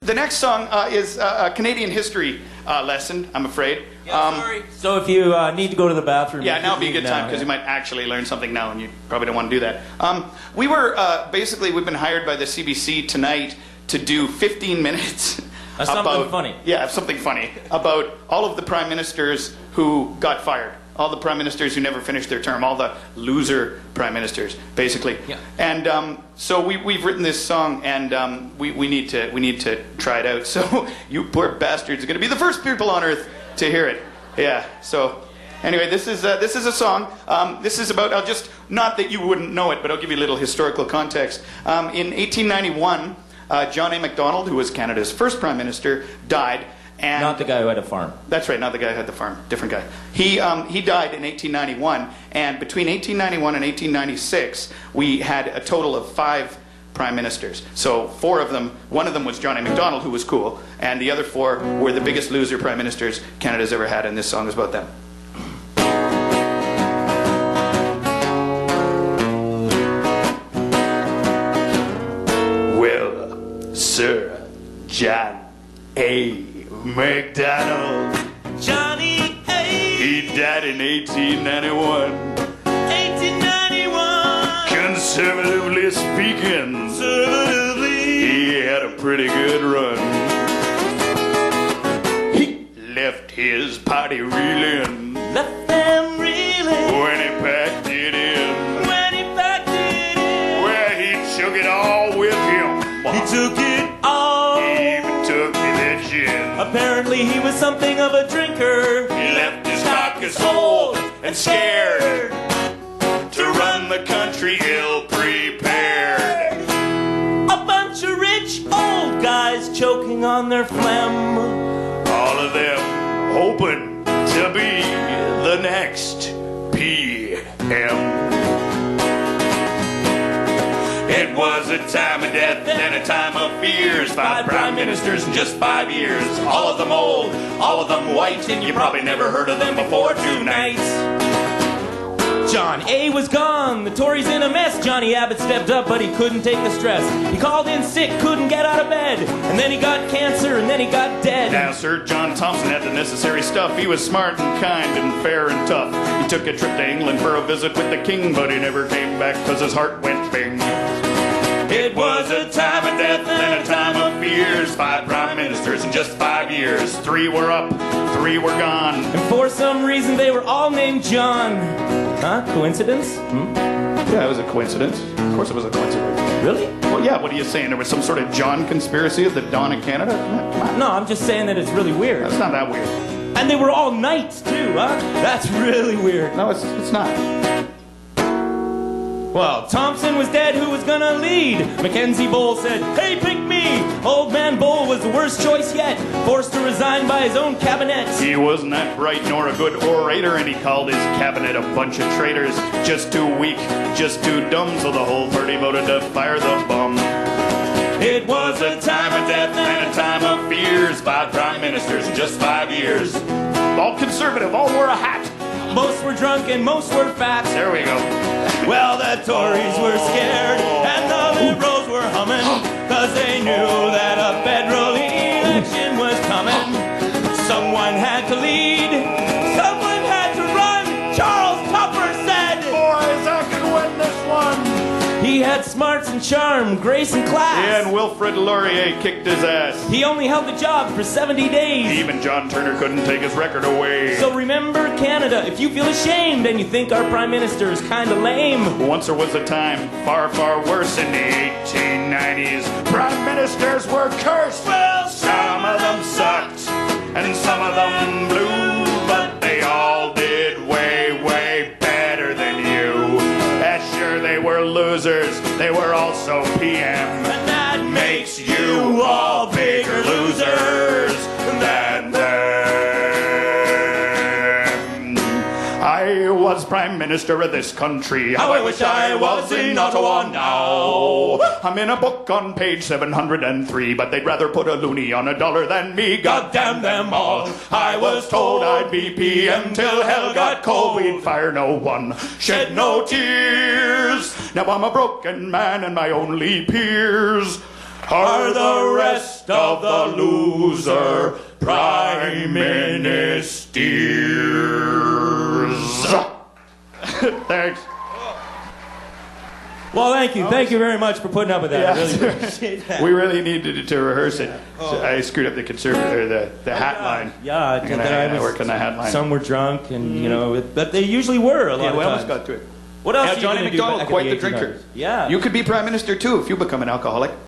the next song is a Canadian history lesson, I'm afraid. Yeah, sorry. So if you need to go to the bathroom... Yeah, now would be a good time, because you might actually learn something now, and you probably don't want to do that. We were, basically, we've been hired by the CBC tonight to do 15 minutes... something funny. Yeah, something funny. About all of the prime ministers who got fired. All the prime ministers who never finished their term. All the loser prime ministers, basically. Yeah. And so we've written this song, and we need to try it out. So you poor bastards are going to be the first people on earth to hear it. Yeah. So anyway, this is a song. This is about. Not that you wouldn't know it, but I'll give you a little historical context. In 1891. John A. Macdonald, who was Canada's first prime minister, died. And not the guy who had a farm. That's right, not the guy who had the farm. Different guy. He died in 1891, and between 1891 and 1896, we had a total of 5 prime ministers. So 4 of them, one of them was John A. Macdonald, who was cool, and the other 4 were the biggest loser prime ministers Canada's ever had, and this song is about them. Sir John A. Macdonald. Johnny A. He died in 1891. 1891. Conservatively speaking, he had a pretty good run. He left his party reeling. Left them reeling. When he packed it in. When he packed it in. Well, he took it all with him. He took it all. He even took me the gin. Apparently he was something of a drinker. He left his pockets cold and scared to run the country ill-prepared. A bunch of rich old guys choking on their phlegm. All of them hoping to be the next PM. It was a time of death and a time of fears. 5 prime ministers in just 5 years. All of them old, all of them white, and you probably never heard of them before tonight. John A. was gone, the Tories in a mess. Johnny Abbott stepped up, but he couldn't take the stress. He called in sick, couldn't get out of bed, and then he got cancer, and then he got dead. Now Sir John Thompson had the necessary stuff. He was smart and kind and fair and tough. He took a trip to England for a visit with the king, but he never came back because his heart went bing. It was a time of death and a time of fears. 5 prime ministers in just 5 years. 3 were up, 3 were gone. And for some reason they were all named John. Huh? Coincidence? Yeah, it was a coincidence. Of course it was a coincidence. Really? Well, yeah, what are you saying? There was some sort of John conspiracy at the dawn of Canada? Come on. No, I'm just saying that it's really weird. That's not that weird. And they were all knights too, huh? That's really weird. No, it's not. Well, Thompson was dead, who was gonna lead? Mackenzie Bull said, hey, pick me! Old man Bull was the worst choice yet, forced to resign by his own cabinet. He wasn't that bright nor a good orator, and he called his cabinet a bunch of traitors. Just too weak, just too dumb, so the whole party voted to fire the bum. It was a time of death and a time of fears. 5 prime ministers in just 5 years. All conservative, all wore a hat. Most were drunk and most were fat. There we go. Well, the Tories were scared and the Liberals were humming, cause they knew that a federal election was coming. Someone had to lead, someone had to run. Charles Tupper said, Boys, I can win this one. he had smarts and charm, grace and class. And Wilfrid Laurier kicked his ass. He only held the job for 70 days. Even John Turner couldn't take his record away. So remember, Canada, if you feel ashamed and you think our Prime Minister is kind of lame. Once there was a time far, far worse in the 1890s. Prime ministers were cursed. Well, some of them sucked and some of them blew, but they all did way, way better than you. As sure they were losers, they were also PM. And that Makes you all bigger losers than them. I was Prime Minister of this country. How I wish I was in Ottawa now. I'm in a book on page 703, but they'd rather put a loony on $1 than me. God damn them all. I was told I'd be PM till hell got cold. We'd fire no one, shed no tears. Now I'm a broken man and my only peers are the rest of the loser prime ministers. Thanks. Well, thank you. Thank you very much for putting up with that. Yeah. I really appreciate that. We really needed to rehearse it. So I screwed up the the hat line. Yeah, I worked on the hat line. Some were drunk, and you know, but they usually were a lot of we times. almost got to it. What else? Yeah, are you Johnny gonna do MacDonald, back in quite the 1800s? drinker. Yeah. You could be prime minister too if you become an alcoholic.